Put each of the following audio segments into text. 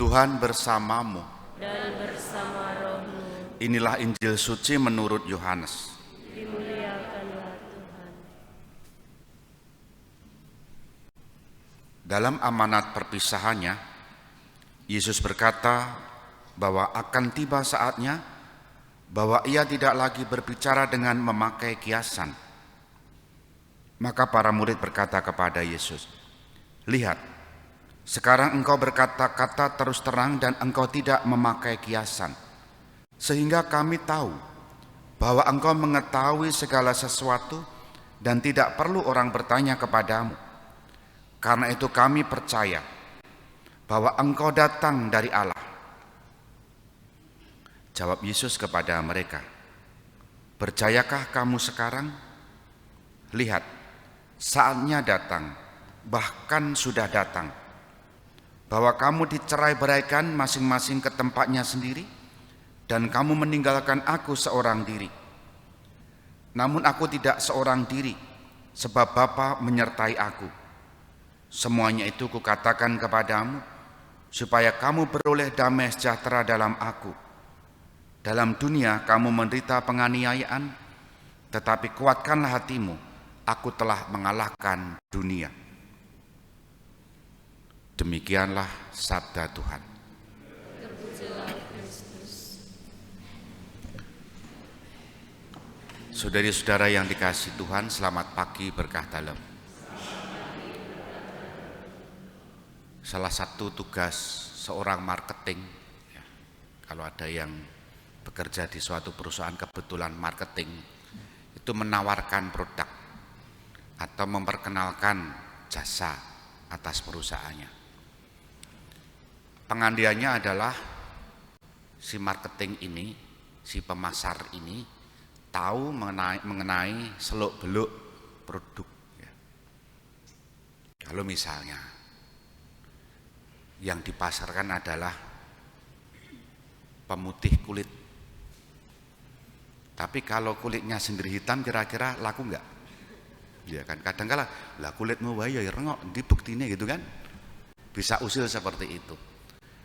Tuhan bersamamu. Dan bersama rohmu. Inilah Injil suci menurut Yohanes. Dimuliakanlah Tuhan. Dalam amanat perpisahannya, Yesus berkata bahwa akan tiba saatnya bahwa ia tidak lagi berbicara dengan memakai kiasan. Maka para murid berkata kepada Yesus, "Lihat, sekarang engkau berkata-kata terus terang dan engkau tidak memakai kiasan. Sehingga kami tahu bahwa engkau mengetahui segala sesuatu dan tidak perlu orang bertanya kepadamu. Karena itu kami percaya bahwa engkau datang dari Allah." Jawab Yesus kepada mereka, "Percayakah kamu sekarang? Lihat, saatnya datang, bahkan sudah datang, bahwa kamu dicerai-beraikan masing-masing ke tempatnya sendiri, dan kamu meninggalkan aku seorang diri. Namun aku tidak seorang diri, sebab Bapa menyertai aku. Semuanya itu kukatakan kepadamu, supaya kamu beroleh damai sejahtera dalam aku. Dalam dunia kamu menderita penganiayaan, tetapi kuatkanlah hatimu, aku telah mengalahkan dunia." Demikianlah sabda Tuhan. Terpujilah Kristus. Saudari-saudara yang dikasihi Tuhan, selamat pagi berkah dalam. Salah satu tugas seorang marketing, kalau ada yang bekerja di suatu perusahaan kebetulan marketing, itu menawarkan produk atau memperkenalkan jasa atas perusahaannya. Pengandiannya adalah si marketing ini, si pemasar ini tahu mengenai seluk-beluk produk. Kalau misalnya yang dipasarkan adalah pemutih kulit, tapi kalau kulitnya sendiri hitam kira-kira laku enggak? Ya kan, kadang-kala lah kulitmu wae ya rengok, di buktinya gitu kan. Bisa usil seperti itu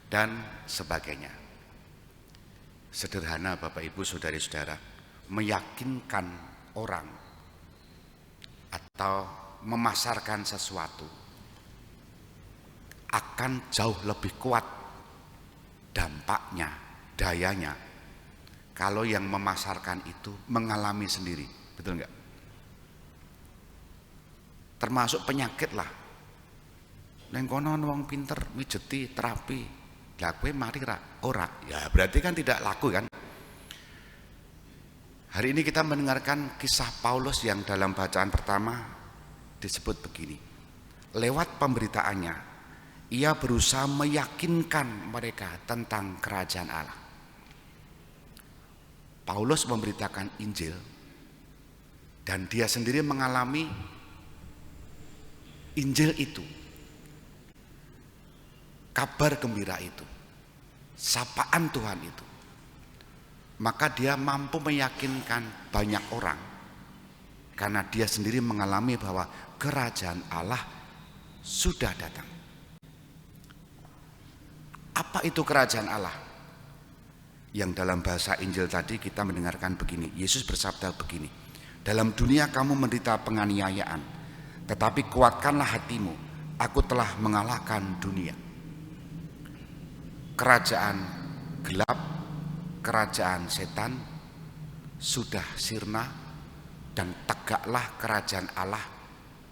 dan sebagainya. Sederhana Bapak Ibu saudari-saudara, meyakinkan orang atau memasarkan sesuatu akan jauh lebih kuat dampaknya, dayanya, kalau yang memasarkan itu mengalami sendiri, betul enggak? Termasuk penyakit lah. Neng kono wong pinter mijeti terapi, lah kowe mari ora. Ya berarti kan tidak laku kan? Hari ini kita mendengarkan kisah Paulus yang dalam bacaan pertama disebut begini. Lewat pemberitaannya, ia berusaha meyakinkan mereka tentang kerajaan Allah. Paulus memberitakan Injil dan dia sendiri mengalami Injil itu, kabar gembira itu, sapaan Tuhan itu. Maka dia mampu meyakinkan banyak orang karena dia sendiri mengalami bahwa kerajaan Allah sudah datang. Apa itu kerajaan Allah? Yang dalam bahasa Injil tadi kita mendengarkan begini, Yesus bersabda begini, "Dalam dunia kamu menderita penganiayaan, tetapi kuatkanlah hatimu, aku telah mengalahkan dunia." Kerajaan gelap, kerajaan setan sudah sirna dan tegaklah kerajaan Allah,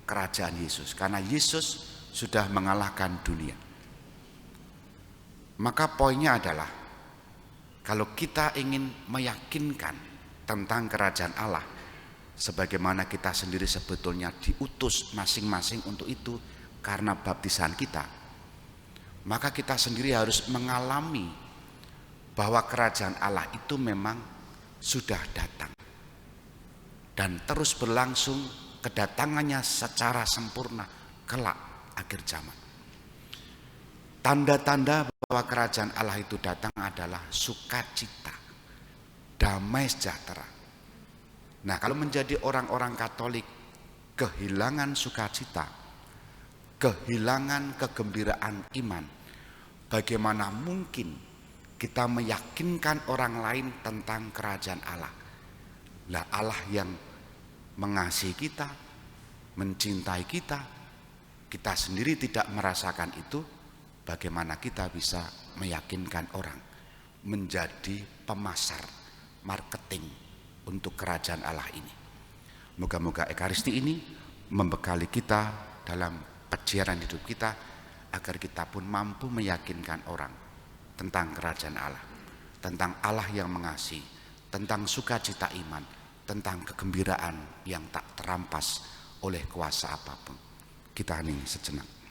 kerajaan Yesus. Karena Yesus sudah mengalahkan dunia. Maka poinnya adalah, kalau kita ingin meyakinkan tentang kerajaan Allah, sebagaimana kita sendiri sebetulnya diutus masing-masing untuk itu karena baptisan kita, maka kita sendiri harus mengalami bahwa kerajaan Allah itu memang sudah datang dan terus berlangsung kedatangannya secara sempurna kelak akhir zaman. Tanda-tanda bahwa kerajaan Allah itu datang adalah sukacita, damai sejahtera. Nah, kalau menjadi orang-orang Katolik kehilangan sukacita, kehilangan kegembiraan iman, bagaimana mungkin kita meyakinkan orang lain tentang kerajaan Allah? Lah Allah yang mengasihi kita, mencintai kita, kita sendiri tidak merasakan itu, bagaimana kita bisa meyakinkan orang menjadi pemasar marketing untuk kerajaan Allah ini? Moga-moga Ekaristi ini membekali kita dalam perjalanan hidup kita, agar kita pun mampu meyakinkan orang tentang kerajaan Allah, tentang Allah yang mengasihi, tentang sukacita iman, tentang kegembiraan yang tak terampas oleh kuasa apapun. Kita hening sejenak.